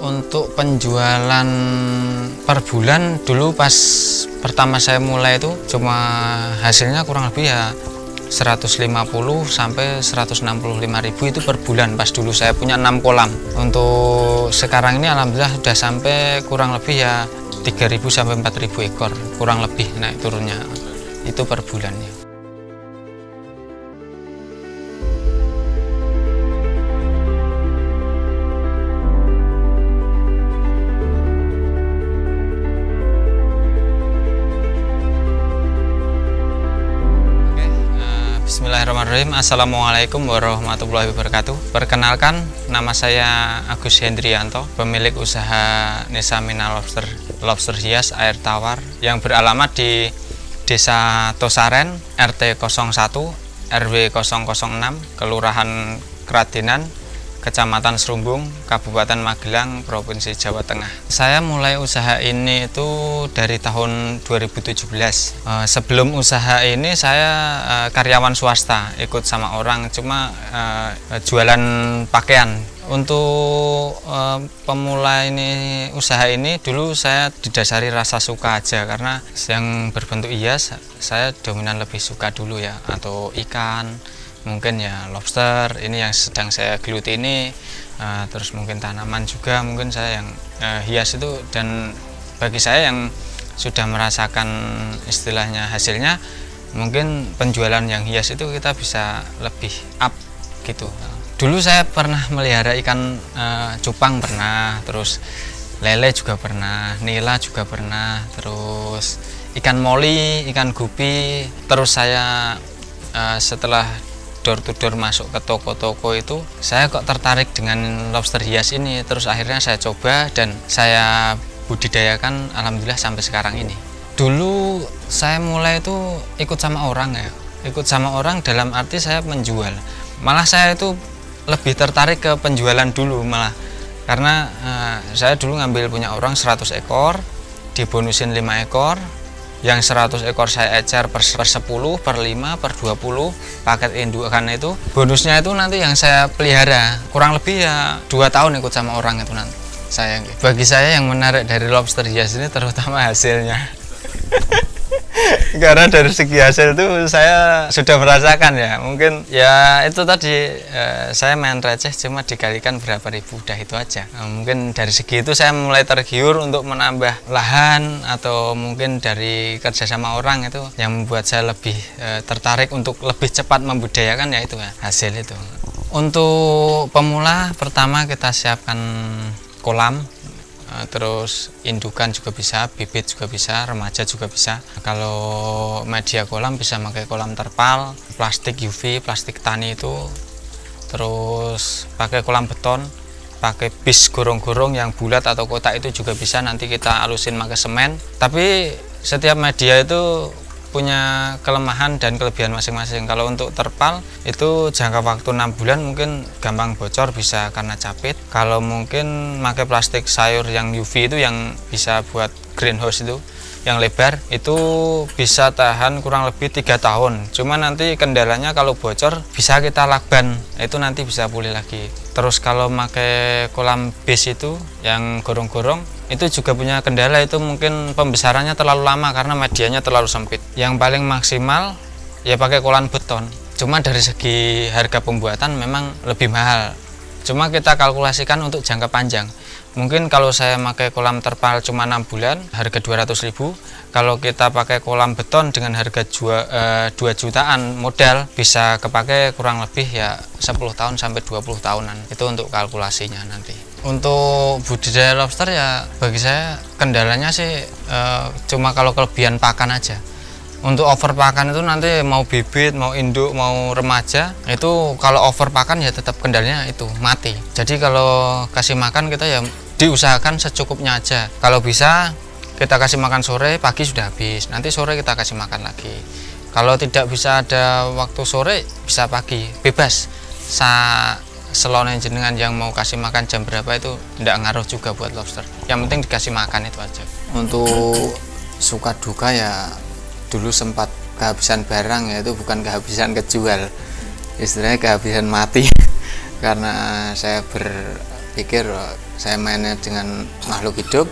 Untuk penjualan per bulan dulu pas pertama saya mulai itu cuma hasilnya kurang lebih ya 150 sampai 165.000 itu per bulan pas dulu saya punya 6 kolam. Untuk sekarang ini alhamdulillah sudah sampai kurang lebih ya 3.000 sampai 4.000 ekor, kurang lebih naik turunnya itu per bulannya. Bismillahirrahmanirrahim. Assalamualaikum warahmatullahi wabarakatuh. Perkenalkan, nama saya Agus Hendrianto, pemilik usaha Nesamina Lobster hias air tawar yang beralamat di Desa Tosaren, RT 01, RW 006, Kelurahan Kradenan, Kecamatan Serumbung, Kabupaten Magelang, Provinsi Jawa Tengah. Saya mulai usaha ini itu dari tahun 2017. Sebelum usaha ini saya karyawan swasta, ikut sama orang, cuma jualan pakaian. Untuk pemula ini usaha ini dulu saya didasari rasa suka aja, karena yang berbentuk hias saya dominan lebih suka dulu ya, atau ikan, mungkin ya lobster ini yang sedang saya geluti ini, terus mungkin tanaman juga mungkin saya yang hias itu. Dan bagi saya yang sudah merasakan istilahnya hasilnya, mungkin penjualan yang hias itu kita bisa lebih up gitu. Dulu saya pernah melihara ikan cupang pernah, terus lele juga pernah, nila juga pernah, terus ikan moli, ikan gupi. Terus saya setelah door to door masuk ke toko-toko itu, saya kok tertarik dengan lobster hias ini. Terus akhirnya saya coba dan saya budidayakan, alhamdulillah sampai sekarang ini. Dulu saya mulai itu ikut sama orang ya, ikut sama orang dalam arti saya menjual. Malah saya itu lebih tertarik ke penjualan dulu malah, karena saya dulu ngambil punya orang 100 ekor, dibonusin 5 ekor. Yang 100 ekor saya ecer per 10, per 5, per 20 paket indukan itu. Bonusnya itu nanti yang saya pelihara kurang lebih ya 2 tahun ikut sama orang itu nanti saya. Bagi saya yang menarik dari lobster hias ini terutama hasilnya. Karena dari segi hasil itu saya sudah merasakan ya, mungkin ya itu tadi saya main receh cuma dikalikan berapa ribu, udah itu aja. Mungkin dari segi itu saya mulai tergiur untuk menambah lahan, atau mungkin dari kerjasama orang itu yang membuat saya lebih tertarik untuk lebih cepat membudidayakan, yaitu ya hasil itu. Untuk pemula pertama kita siapkan kolam, terus indukan juga bisa, bibit juga bisa, remaja juga bisa. Kalau media kolam bisa pakai kolam terpal, plastik UV, plastik tani itu. Terus pakai kolam beton, pakai bis gorong-gorong yang bulat atau kotak itu juga bisa, nanti kita alusin pakai semen. Tapi setiap media itu punya kelemahan dan kelebihan masing-masing. Kalau untuk terpal itu jangka waktu 6 bulan mungkin gampang bocor, bisa karena capit. Kalau mungkin pakai plastik sayur yang UV itu yang bisa buat greenhouse itu yang lebar, itu bisa tahan kurang lebih 3 tahun. Cuma nanti kendalanya kalau bocor bisa kita lakban, itu nanti bisa pulih lagi. Terus kalau pakai kolam base itu yang gorong-gorong itu juga punya kendala, itu mungkin pembesarannya terlalu lama karena medianya terlalu sempit. Yang paling maksimal ya pakai kolam beton. Cuma dari segi harga pembuatan memang lebih mahal. Cuma kita kalkulasikan untuk jangka panjang. Mungkin kalau saya pakai kolam terpal cuma 6 bulan, harga 200.000. Kalau kita pakai kolam beton dengan harga 2 jutaan modal, bisa kepake kurang lebih ya 10 tahun sampai 20 tahunan. Itu untuk kalkulasinya nanti. Untuk budidaya lobster ya bagi saya kendalanya sih cuma kalau kelebihan pakan aja. Untuk over pakan itu nanti mau bibit, mau induk, mau remaja, itu kalau over pakan ya tetap kendalanya itu mati. Jadi kalau kasih makan kita ya diusahakan secukupnya aja. Kalau bisa kita kasih makan sore, pagi sudah habis, nanti sore kita kasih makan lagi. Kalau tidak bisa ada waktu sore, bisa pagi, bebas. Selone jenengan yang mau kasih makan jam berapa itu tidak ngaruh juga buat lobster. Yang penting dikasih makan itu aja. Untuk suka duka ya dulu sempat kehabisan barang, yaitu bukan kehabisan kejual, istilahnya kehabisan mati. Karena saya pikir saya mainnya dengan makhluk hidup.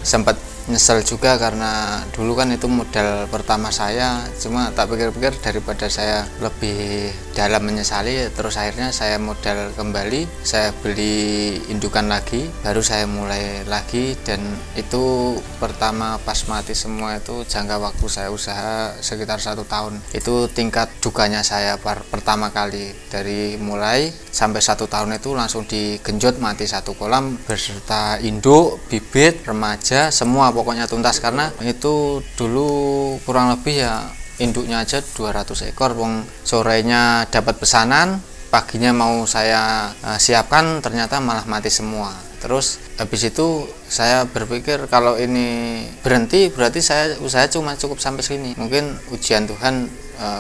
Sempat nyesel juga karena dulu kan itu modal pertama saya, cuma tak pikir-pikir daripada saya lebih dalam menyesali, terus akhirnya saya modal kembali, saya beli indukan lagi, baru saya mulai lagi. Dan itu pertama pas mati semua itu jangka waktu saya usaha sekitar 1 tahun. Itu tingkat dukanya saya pertama kali, dari mulai sampai 1 tahun itu langsung digenjot mati 1 kolam beserta induk, bibit, remaja, semua pokoknya tuntas. Karena itu dulu kurang lebih ya induknya aja 200 ekor. Wong sorenya dapat pesanan, paginya mau saya siapkan, ternyata malah mati semua. Terus habis itu saya berpikir kalau ini berhenti berarti saya usaha cuma cukup sampai sini. Mungkin ujian Tuhan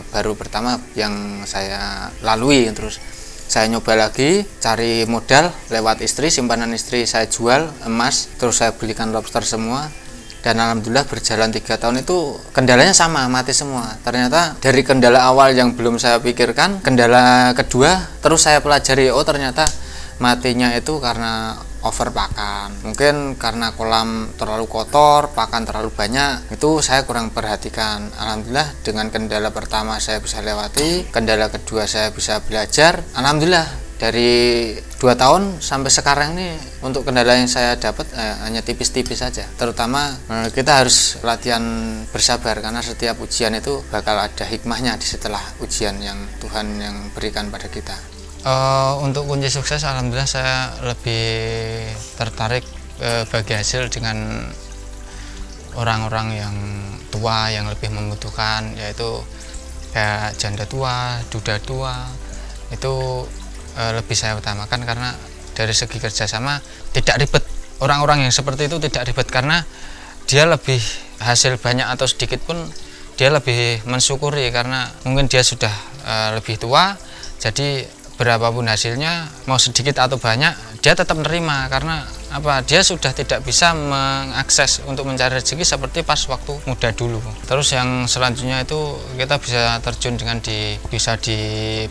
baru pertama yang saya lalui. Terus saya nyoba lagi cari modal lewat istri, simpanan istri saya jual emas, terus saya belikan lobster semua. Dan alhamdulillah berjalan 3 tahun itu kendalanya sama, mati semua. Ternyata dari kendala awal yang belum saya pikirkan, kendala kedua terus saya pelajari, oh ternyata matinya itu karena over pakan. Mungkin karena kolam terlalu kotor, pakan terlalu banyak, itu saya kurang perhatikan. Alhamdulillah dengan kendala pertama saya bisa lewati, kendala kedua saya bisa belajar. Alhamdulillah dari 2 tahun sampai sekarang ini untuk kendala yang saya dapat hanya tipis-tipis saja. Terutama kita harus latihan bersabar, karena setiap ujian itu bakal ada hikmahnya di setelah ujian yang Tuhan yang berikan pada kita. Untuk kunci sukses, alhamdulillah saya lebih tertarik bagi hasil dengan orang-orang yang tua yang lebih membutuhkan, yaitu kayak janda tua, duda tua. Itu lebih saya utamakan karena dari segi kerjasama tidak ribet. Orang-orang yang seperti itu tidak ribet karena dia lebih hasil banyak atau sedikit pun dia lebih mensyukuri, karena mungkin dia sudah lebih tua, jadi berapapun hasilnya, mau sedikit atau banyak, dia tetap menerima. Karena apa? Dia sudah tidak bisa mengakses untuk mencari rezeki seperti pas waktu muda dulu. Terus yang selanjutnya itu kita bisa terjun dengan bisa di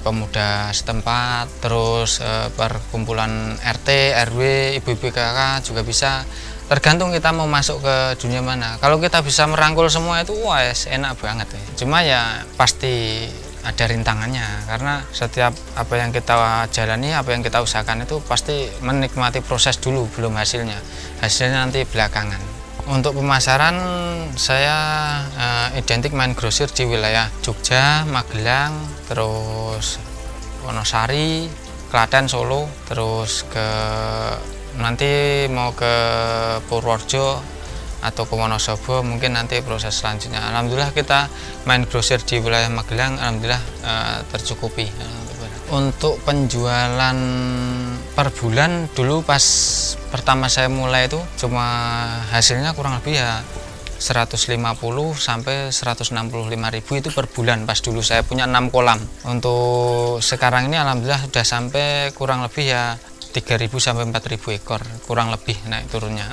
pemuda setempat, terus perkumpulan RT, RW, ibu-ibu kakak juga bisa. Tergantung kita mau masuk ke dunia mana. Kalau kita bisa merangkul semua itu, wah enak banget. Cuma ya pasti ada rintangannya, karena setiap apa yang kita jalani, apa yang kita usahakan itu pasti menikmati proses dulu, belum hasilnya. Hasilnya nanti belakangan. Untuk pemasaran saya identik main grosir di wilayah Jogja, Magelang, terus Wonosari, Klaten, Solo, terus nanti mau ke Purworejo atau ke Wonosobo, mungkin nanti proses selanjutnya. Alhamdulillah kita main grosir di wilayah Magelang, alhamdulillah tercukupi. Untuk penjualan per bulan dulu pas pertama saya mulai itu cuma hasilnya kurang lebih ya 150 sampai 165.000 itu per bulan pas dulu saya punya 6 kolam. Untuk sekarang ini alhamdulillah sudah sampai kurang lebih ya 3.000 sampai 4.000 ekor, kurang lebih naik turunnya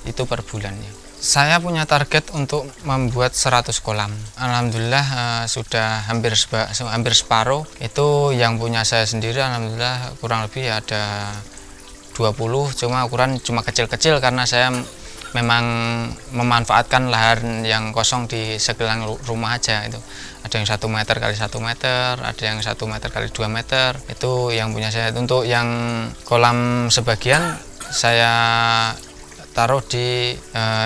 itu per bulannya. Saya punya target untuk membuat 100 kolam. Alhamdulillah sudah hampir separuh. Itu yang punya saya sendiri, alhamdulillah kurang lebih ada 20, cuma ukuran cuma kecil-kecil karena saya memang memanfaatkan lahan yang kosong di sekeliling rumah aja. Itu ada yang 1 meter kali 1 meter, ada yang 1 meter kali 2 meter. Itu yang punya saya. Untuk yang kolam sebagian saya taruh di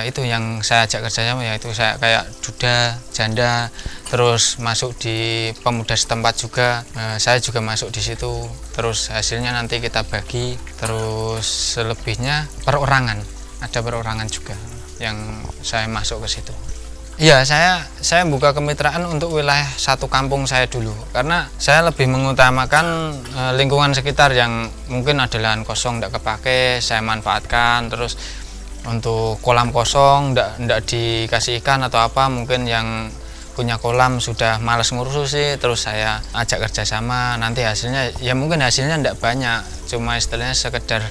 itu yang saya ajak kerjasama, yaitu saya kayak duda, janda, terus masuk di pemuda setempat juga, saya juga masuk di situ. Terus hasilnya nanti kita bagi, terus selebihnya perorangan, ada perorangan juga yang saya masuk ke situ. Iya, saya buka kemitraan untuk wilayah satu kampung saya dulu, karena saya lebih mengutamakan lingkungan sekitar yang mungkin ada lahan kosong tidak kepake, saya manfaatkan. Terus untuk kolam kosong ndak dikasih ikan atau apa, mungkin yang punya kolam sudah malas ngurusi, terus saya ajak kerjasama. Nanti hasilnya ya mungkin hasilnya ndak banyak, cuma istilahnya sekedar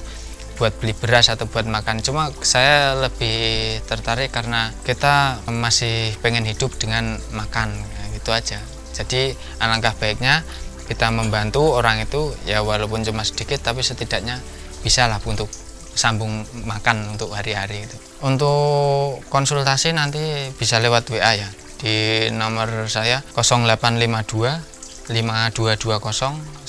buat beli beras atau buat makan. Cuma saya lebih tertarik karena kita masih pengen hidup dengan makan, gitu aja. Jadi alangkah baiknya kita membantu orang itu ya walaupun cuma sedikit, tapi setidaknya bisa lah untuk sambung makan untuk hari-hari itu. Untuk konsultasi nanti bisa lewat WA ya, di nomor saya 0852 5220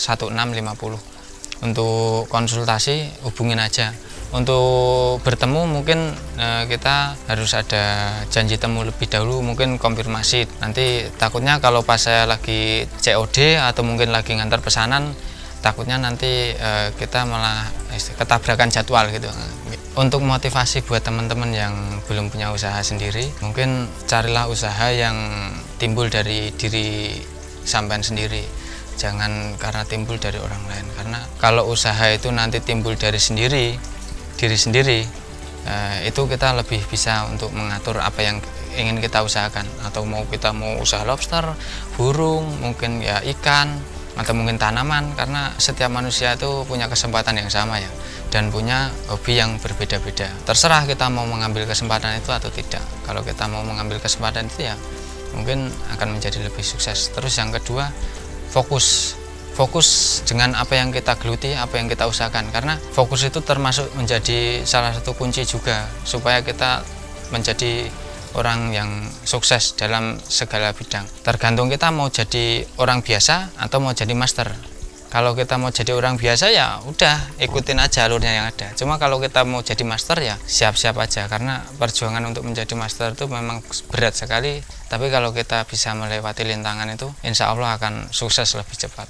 1650. Untuk konsultasi hubungin aja. Untuk bertemu mungkin kita harus ada janji temu lebih dahulu, mungkin konfirmasi. Nanti takutnya kalau pas saya lagi COD atau mungkin lagi ngantar pesanan, takutnya nanti kita malah ketabrakan jadwal gitu. Untuk motivasi buat teman-teman yang belum punya usaha sendiri, mungkin carilah usaha yang timbul dari diri sampean sendiri. Jangan karena timbul dari orang lain, karena kalau usaha itu nanti timbul dari diri sendiri, itu kita lebih bisa untuk mengatur apa yang ingin kita usahakan. Atau kita mau usaha lobster, burung, mungkin ya ikan, atau mungkin tanaman, karena setiap manusia itu punya kesempatan yang sama ya, dan punya hobi yang berbeda-beda. Terserah kita mau mengambil kesempatan itu atau tidak. Kalau kita mau mengambil kesempatan itu ya mungkin akan menjadi lebih sukses. Terus yang kedua, fokus dengan apa yang kita geluti, apa yang kita usahakan, karena fokus itu termasuk menjadi salah satu kunci juga supaya kita menjadi orang yang sukses dalam segala bidang. Tergantung kita mau jadi orang biasa atau mau jadi master. Kalau kita mau jadi orang biasa ya udah ikutin aja alurnya yang ada. Cuma kalau kita mau jadi master ya siap-siap aja, karena perjuangan untuk menjadi master itu memang berat sekali. Tapi kalau kita bisa melewati rintangan itu, insya Allah akan sukses lebih cepat.